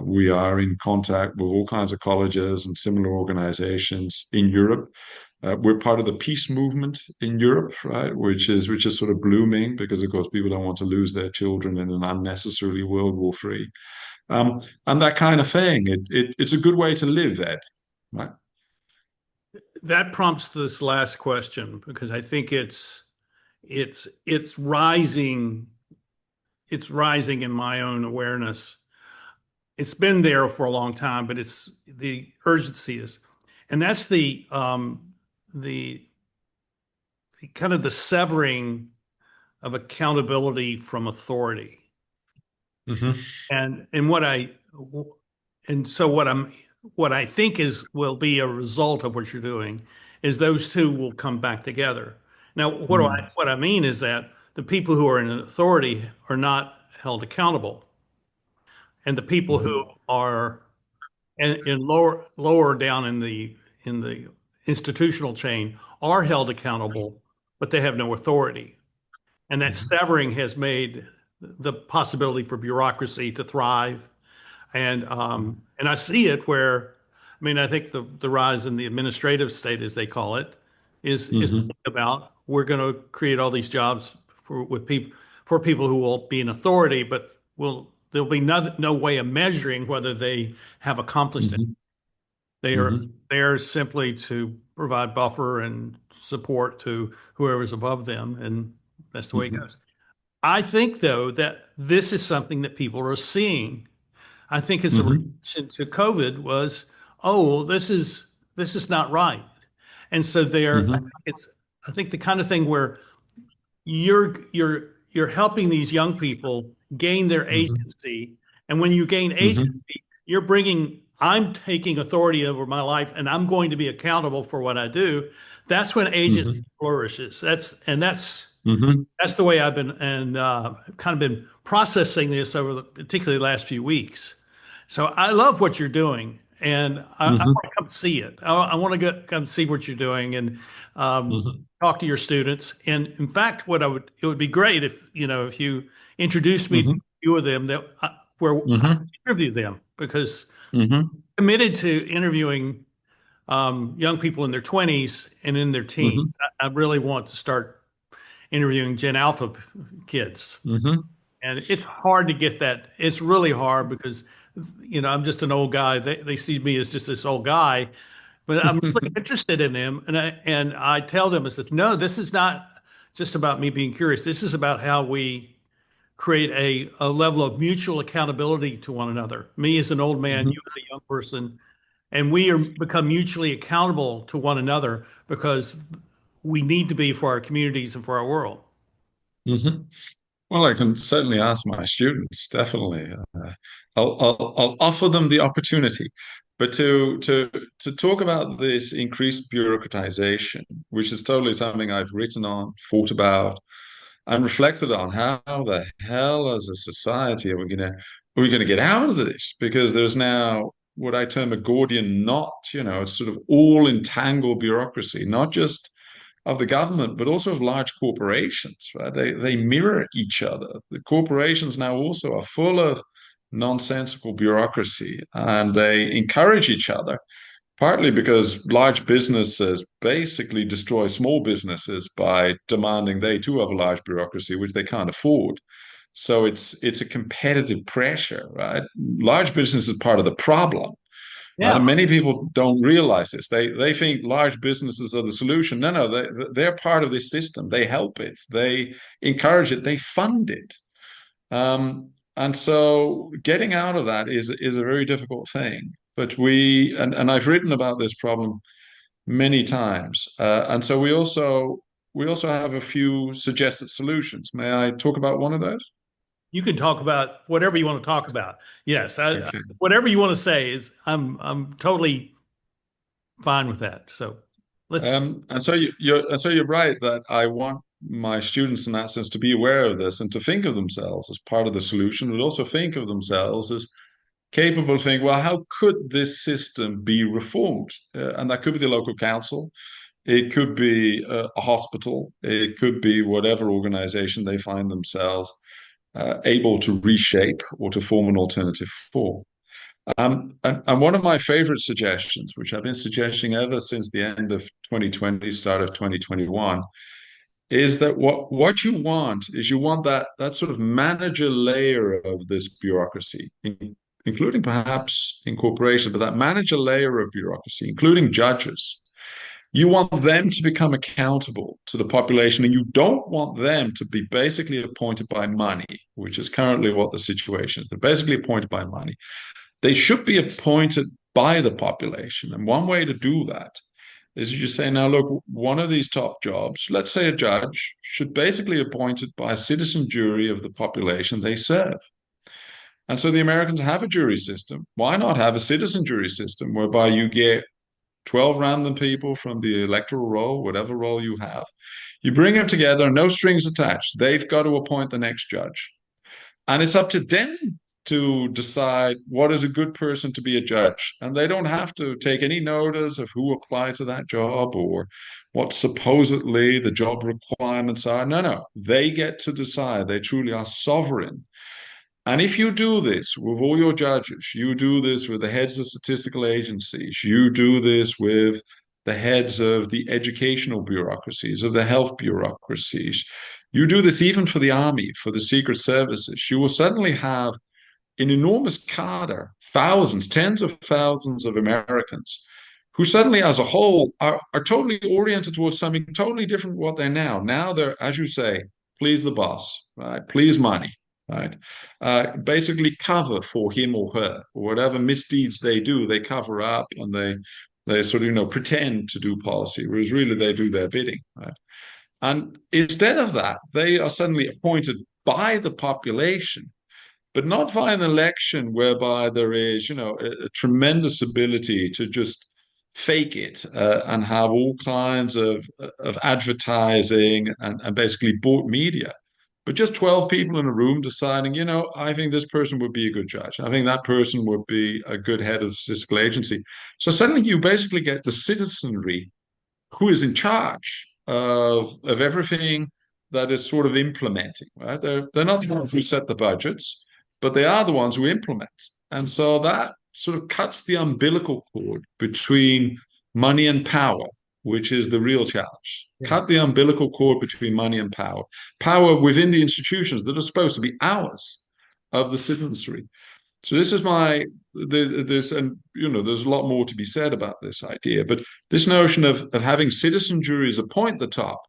We are in contact with all kinds of colleges and similar organizations in Europe. We're part of the peace movement in Europe, right? Which is sort of blooming because, of course, people don't want to lose their children in an unnecessarily World War III, and that kind of thing. It's a good way to live, Ed, right? That prompts this last question because I think it's rising. It's rising in my own awareness. It's been there for a long time, but it's the urgency is, and that's the kind of the severing of accountability from authority. Mm-hmm. And what I and so what I think will be a result of what you're doing is those two will come back together. Now, Mm. what I mean is that the people who are in authority are not held accountable, and the people who Mhm. are in lower down in the institutional chain are held accountable, but they have no authority. And that Mhm. severing has made the possibility for bureaucracy to thrive. And I see it where, I mean, I think the rise in the administrative state, as they call it, is Hmm. about we're going to create all these jobs for people who will be in authority, but there'll be no way of measuring whether they have accomplished it. Hmm. They are Hmm. there simply to provide buffer and support to whoever's above them, and that's the way it Hmm. goes. I think, though, that this is something that people are seeing. I think it's a Hmm. reaction to COVID was, oh, well, this is not right. And so Hmm. I think the kind of thing where you're helping these young people gain their Hmm. agency. And when you gain Hmm. agency, I'm taking authority over my life and I'm going to be accountable for what I do. That's when agency Hmm. flourishes. Hmm. That's the way I've been and kind of been processing this over particularly the last few weeks. So I love what you're doing, and I Hmm. want to come see it. I want to come see what you're doing and Hmm. talk to your students. And in fact, it would be great if you introduced me to Hmm. a few of them where I Hmm. interview them because Hmm. I'm committed to interviewing young people in their 20s and in their Hmm. teens. I really want to start interviewing Gen Alpha kids. Hmm. And it's hard to get that. It's really hard because, I'm just an old guy. They see me as just this old guy, but I'm really interested in them. And I tell them, I says, no, this is not just about me being curious. This is about how we create a level of mutual accountability to one another. Me as an old man, you as a young person, and become mutually accountable to one another because we need to be for our communities and for our world. Hmm. Well, I can certainly ask my students, definitely. I'll offer them the opportunity. But to talk about this increased bureaucratization, which is totally something I've written on, thought about, and reflected on, how the hell as a society are we gonna get out of this? Because there's now what I term a Gordian knot, it's sort of all entangled bureaucracy, not just of the government, but also of large corporations, right? They mirror each other. The corporations now also are full of nonsensical bureaucracy, and they encourage each other, partly because large businesses basically destroy small businesses by demanding they too have a large bureaucracy, which they can't afford. So it's a competitive pressure, right? Large business is part of the problem. Right? Yeah. And many people don't realize this. They think large businesses are the solution. No, they're part of this system. They help it. They encourage it. They fund it. And so getting out of that is a very difficult thing. But and I've written about this problem many times. And so we also have a few suggested solutions. May I talk about one of those? You can talk about whatever you want to talk about. Yes, Okay. whatever you want to say is I'm totally fine with that. So let's. And so you're right that I want my students in that sense to be aware of this and to think of themselves as part of the solution, but also think of themselves as capable of thinking, well, how could this system be reformed? And that could be the local council, it could be a hospital, it could be whatever organization they find themselves able to reshape or to form an alternative for. And one of my favorite suggestions, which I've been suggesting ever since the end of 2020, start of 2021, is that what you want that sort of manager layer of this bureaucracy, including perhaps incorporation, but that manager layer of bureaucracy, including judges. You want them to become accountable to the population, and you don't want them to be basically appointed by money, which is currently what the situation is. They're basically appointed by money. They should be appointed by the population. And one way to do that is you say, now look, one of these top jobs, let's say a judge, should basically be appointed by a citizen jury of the population they serve. And so the Americans have a jury system. Why not have a citizen jury system whereby you get 12 random people from the electoral roll, whatever role you have. You bring them together, no strings attached. They've got to appoint the next judge. And it's up to them to decide what is a good person to be a judge. And they don't have to take any notice of who applied to that job or what supposedly the job requirements are. No, no, they get to decide. They truly are sovereign. And if you do this with all your judges, you do this with the heads of statistical agencies, you do this with the heads of the educational bureaucracies, of the health bureaucracies, you do this even for the army, for the secret services, you will suddenly have an enormous cadre, thousands, tens of thousands of Americans who suddenly, as a whole, are totally oriented towards something totally different from what they're now. Now they're, as you say, please the boss, right? Please money, right? Basically cover for him or her. Whatever misdeeds they do, they cover up and they sort of, pretend to do policy, whereas really they do their bidding, right? And instead of that, they are suddenly appointed by the population, but not via an election whereby there is, a tremendous ability to just fake it and have all kinds of advertising and basically bought media. But just 12 people in a room deciding, I think this person would be a good judge. I think that person would be a good head of the statistical agency. So suddenly you basically get the citizenry who is in charge of everything that is sort of implementing, right? They're not the ones who set the budgets, but they are the ones who implement. And so that sort of cuts the umbilical cord between money and power, which is the real challenge. Yeah. Cut the umbilical cord between money and power. Power within the institutions that are supposed to be ours, of the citizenry. So this is this, and there's a lot more to be said about this idea, but this notion of having citizen juries appoint the top,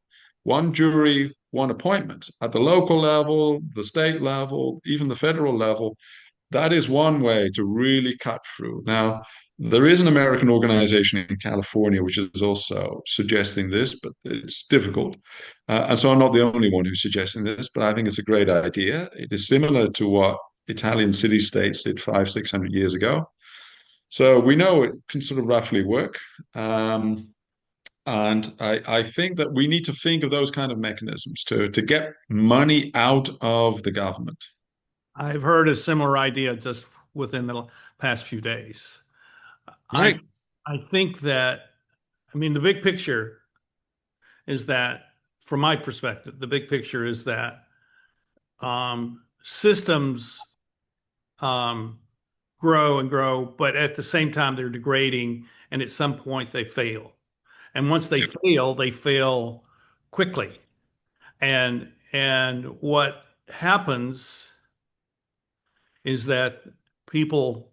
one jury, one appointment at the local level, the state level, even the federal level, that is one way to really cut through. Now, there is an American organization in California which is also suggesting this, but it's difficult. And so I'm not the only one who's suggesting this, but I think it's a great idea. It is similar to what Italian city states did 500-600 years ago. So we know it can sort of roughly work. And I think that we need to think of those kind of mechanisms to get money out of the government. I've heard a similar idea just within the past few days. I Right. I think that, I mean, the big picture is that, from my perspective, the big picture is that systems um, grow and grow, but at the same time they're degrading, and at some point they fail. And once they fail quickly. And what happens is that people,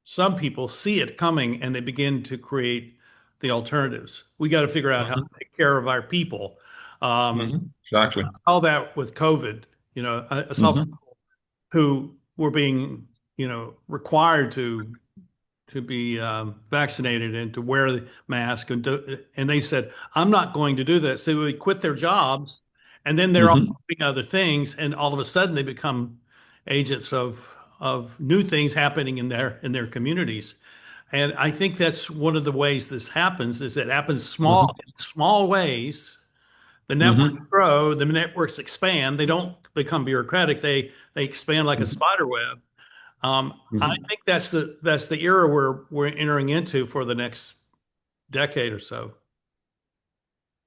some people see it coming and they begin to create the alternatives. We got to figure out how to Mhm. take care of our people. Um, Exactly. I saw that with COVID. I saw Hmm. people who were being, required to be vaccinated and to wear the mask, and they said, "I'm not going to do this." They would quit their jobs, and then they're all Hmm. doing other things, and all of a sudden they become agents of new things happening in their communities. And I think that's one of the ways this happens, is it happens Hmm. in small ways. The networks Hmm. grow, the networks expand. They don't become bureaucratic. They expand like a spider web. I Hmm. think that's the era we're entering into for the next decade or so.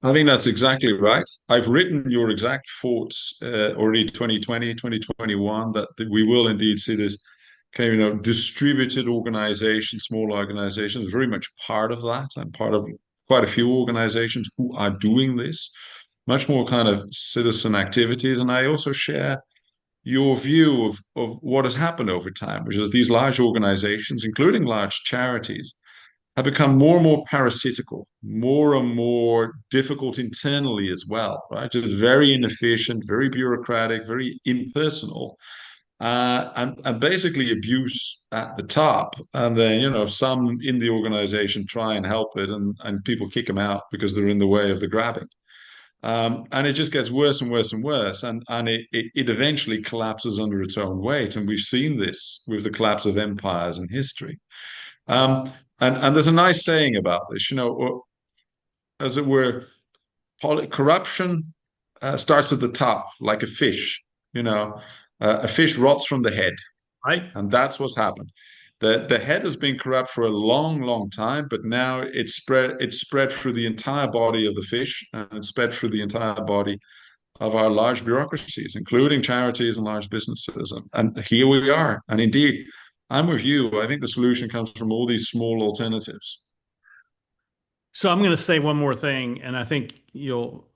I think that's exactly right. I've written your exact thoughts already 2020, 2021, that we will indeed see this kind of, distributed organization, small organizations, very much part of that. I'm part of quite a few organizations who are doing this, much more kind of citizen activities. And I also share your view of what has happened over time, which is these large organizations, including large charities, have become more and more parasitical, more and more difficult internally as well, right? Just very inefficient, very bureaucratic, very impersonal, and basically abuse at the top. And then, some in the organization try and help it, and people kick them out because they're in the way of the grabbing. And it just gets worse and worse and worse. And it eventually collapses under its own weight. And we've seen this with the collapse of empires in history. And there's a nice saying about this, as it were, corruption starts at the top, like a fish. A fish rots from the head. Right. And that's what's happened. The head has been corrupt for a long, long time, but now it's spread through the entire body of the fish, and it's spread through the entire body of our large bureaucracies, including charities and large businesses. And here we are. And indeed, I'm with you. I think the solution comes from all these small alternatives. So I'm going to say one more thing, and I think you'll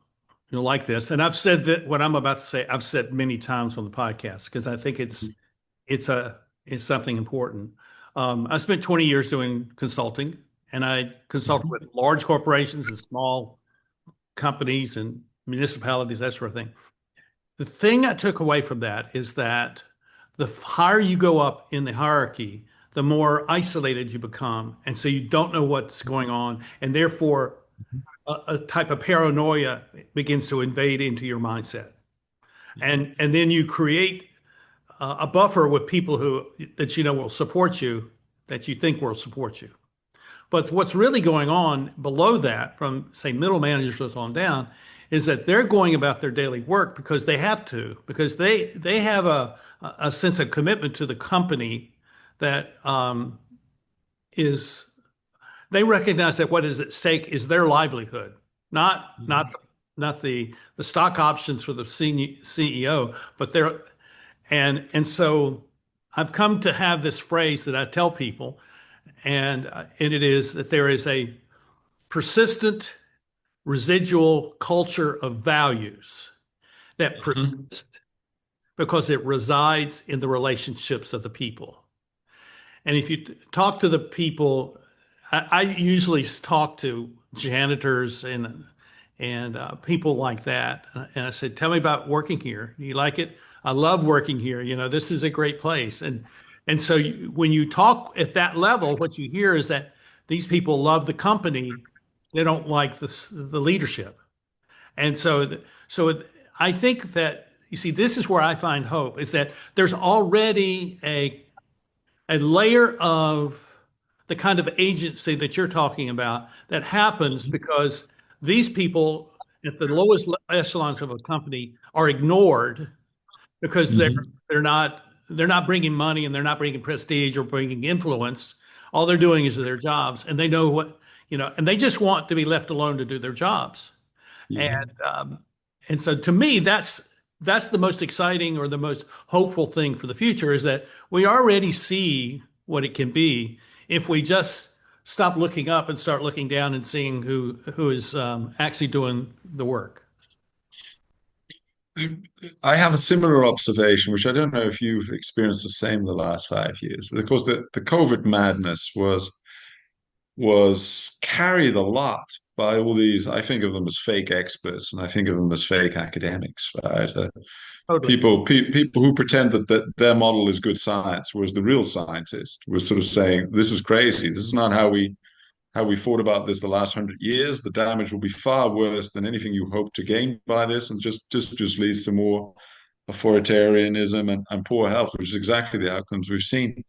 like this. And I've said that what I'm about to say, I've said many times on the podcast because I think it's a it's something important. I spent 20 years doing consulting, and I consulted Mhm. with large corporations and small companies and municipalities, that sort of thing. The thing I took away from that is that the higher you go up in the hierarchy, the more isolated you become. And so you don't know what's going on. And therefore, a type of paranoia begins to invade into your mindset. And then you create a buffer with people who that you know will support you, that you think will support you. But what's really going on below that, from say middle managers on down, is that they're going about their daily work because they have to, because they have a sense of commitment to the company that is they recognize that what is at stake is their livelihood, not not Mhm. not the stock options for the CEO, but their and so I've come to have this phrase that I tell people, and it is that there is a persistent residual culture of values that Mhm. persist because it resides in the relationships of the people. And if you talk to the people, I usually talk to janitors and people like that, and I said, "Tell me about working here. Do you like it? I love working here. You know, this is a great place." And so when you talk at that level, what you hear is that these people love the company, they don't like the leadership. And so I think that you see, this is where I find hope is that there's already a layer of the kind of agency that you're talking about that happens because these people at the lowest echelons of a company are ignored because Mhm. they're not bringing money and they're not bringing prestige or bringing influence. All they're doing is their jobs, and they know what and they just want to be left alone to do their jobs. And Mhm. um, and so to me, that's the most exciting or the most hopeful thing for the future is that we already see what it can be if we just stop looking up and start looking down and seeing who is actually doing the work. I have a similar observation, which I don't know if you've experienced the same in the last 5 years. But of course, the COVID madness was carried a lot by all these. I think of them as fake experts, and I think of them as fake academics, right? Totally. People who pretend that their model is good science, whereas the real scientist was sort of saying, "This is crazy. This is not how we thought about this the last 100 years. The damage will be far worse than anything you hope to gain by this, and just leads to more authoritarianism and poor health, which is exactly the outcomes we've seen."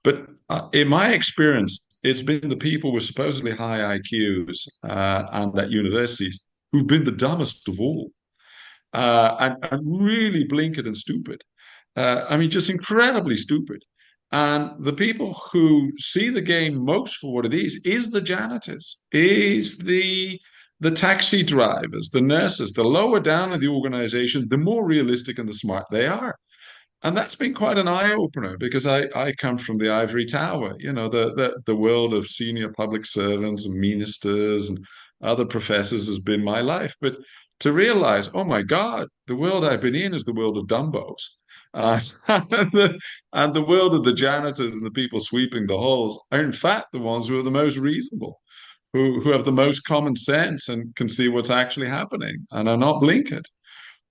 But in my experience, it's been the people with supposedly high IQs and at universities who've been the dumbest of all, and really blinkered and stupid. I mean, just incredibly stupid. And the people who see the game most for what it is the janitors, is the taxi drivers, the nurses. The lower down in the organization, the more realistic and the smart they are. And that's been quite an eye opener because I come from the ivory tower, the world of senior public servants and ministers and other professors has been my life. But to realize, oh my God, the world I've been in is the world of dumbos. Uh, and the world of the janitors and the people sweeping the halls are, in fact, the ones who are the most reasonable, who have the most common sense and can see what's actually happening and are not blinkered.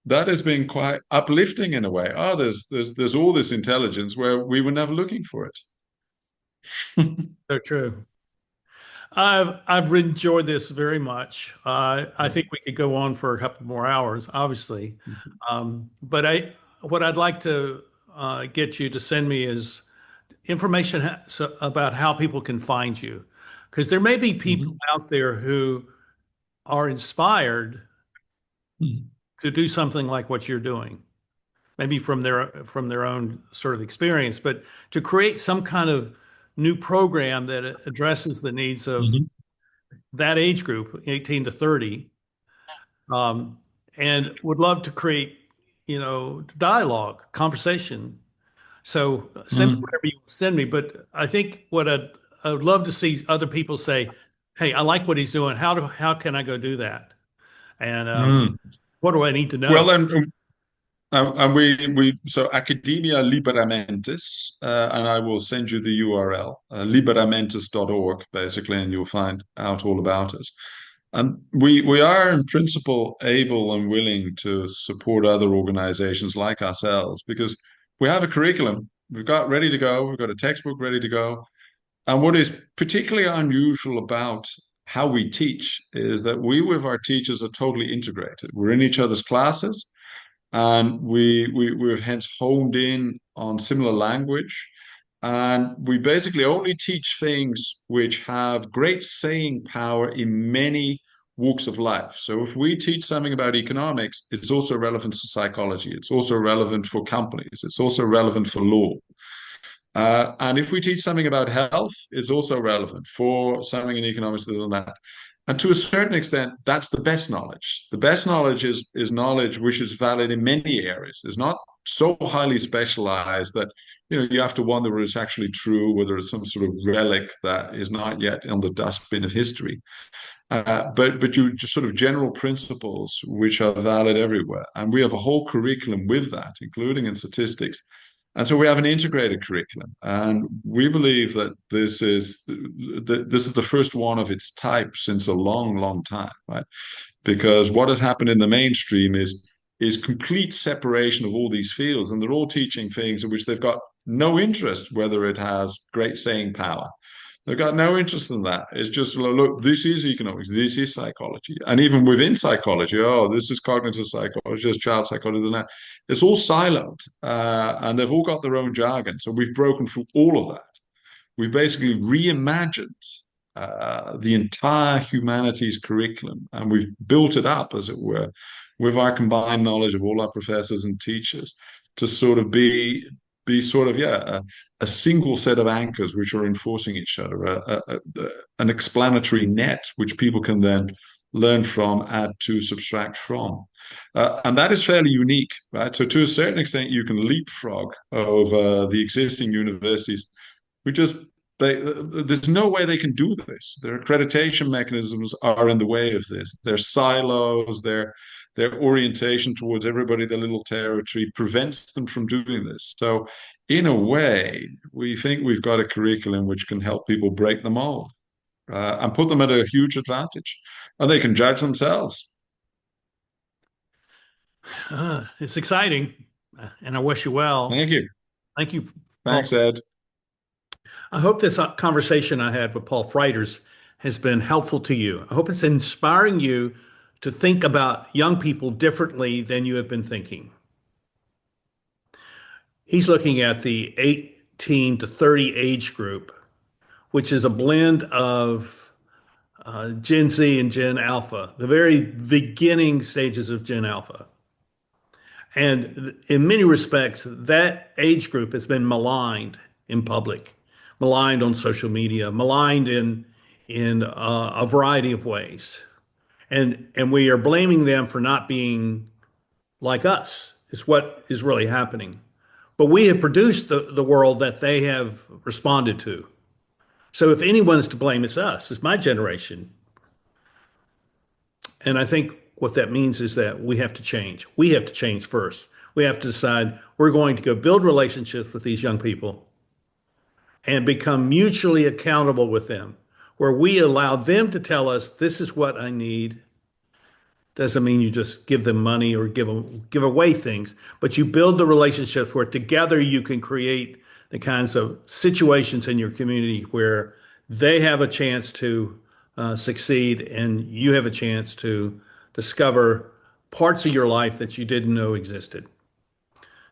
That has been quite uplifting in a way. Oh, there's all this intelligence where we were never looking for it. So true. I've enjoyed this very much. I think we could go on for a couple more hours, obviously. But what I'd like to get you to send me is information about how people can find you, because there may be people Mhm. out there who are inspired Mhm. to do something like what you're doing. maybe from their own sort of experience, but to create some kind of new program that addresses the needs of Mhm. that age group, 18 to 30, um, and would love to create, dialogue, conversation. So send me Mm. whatever you send me. But I think I would love to see other people say, "Hey, I like what he's doing. How can I go do that? And Mm. what do I need to Well, know?" then, and so Academia Libera Mentis, and I will send you the URL, liberamentis.org, basically, and you'll find out all about us. And we are in principle able and willing to support other organizations like ourselves because we have a curriculum we've got ready to go, we've got a textbook ready to go. And what is particularly unusual about how we teach is that we, with our teachers, are totally integrated. We're in each other's classes, and we've hence honed in on similar language. And we basically only teach things which have great saying power in many walks of life. So if we teach something about economics, it's also relevant to psychology. It's also relevant for companies. It's also relevant for law. And if we teach something about health, it's also relevant for something in economics than that. And to a certain extent, that's the best knowledge. The best knowledge is knowledge which is valid in many areas. It's not so highly specialized that you have to wonder whether it's actually true, whether it's some sort of relic that is not yet on the dustbin of history. But you just sort of general principles which are valid everywhere. And we have a whole curriculum with that, including in statistics. And so we have an integrated curriculum, and we believe that this is the first one of its type since a long, long time, right? Because what has happened in the mainstream is complete separation of all these fields, and they're all teaching things in which they've got no interest whether it has great saying power. They've got no interest in that. It's just, look, this is economics, this is psychology. And even within psychology, oh, this is cognitive psychology, there's child psychology, and that. It's all siloed, and they've all got their own jargon. So we've broken through all of that. We've basically reimagined the entire humanities curriculum, and we've built it up, as it were, with our combined knowledge of all our professors and teachers to sort of be sort of a single set of anchors which are enforcing each other, an explanatory net which people can then learn from, add to, subtract from. And that is fairly unique, right? So to a certain extent, you can leapfrog over the existing universities who just there's no way they can do this. Their accreditation mechanisms are in the way of this. Their silos, their orientation towards everybody, their little territory prevents them from doing this. So, in a way, we think we've got a curriculum which can help people break the mold and put them at a huge advantage, and they can judge themselves. It's exciting, and I wish you well. Thank you. Thank you, Thanks, Paul. Ed. I hope this conversation I had with Paul Frijters has been helpful to you. I hope it's inspiring you to think about young people differently than you have been thinking. He's looking at the 18 to 30 age group, which is a blend of Gen Z and Gen Alpha, the very beginning stages of Gen Alpha. And in many respects, that age group has been maligned in public, maligned on social media, maligned in a variety of ways. And we are blaming them for not being like us, is what is really happening. But we have produced the world that they have responded to. So if anyone's to blame, it's us, it's my generation. And I think what that means is that we have to change. We have to change first. We have to decide we're going to go build relationships with these young people and become mutually accountable with them, where we allow them to tell us, this is what I need. Doesn't mean you just give them money or give away things, but you build the relationships where together you can create the kinds of situations in your community where they have a chance to succeed and you have a chance to discover parts of your life that you didn't know existed.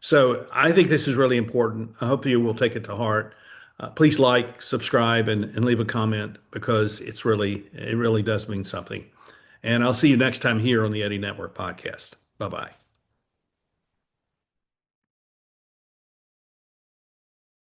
So I think this is really important. I hope you will take it to heart. Please like, subscribe, and leave a comment because it really does mean something. And I'll see you next time here on the Eddie Network podcast. Bye bye.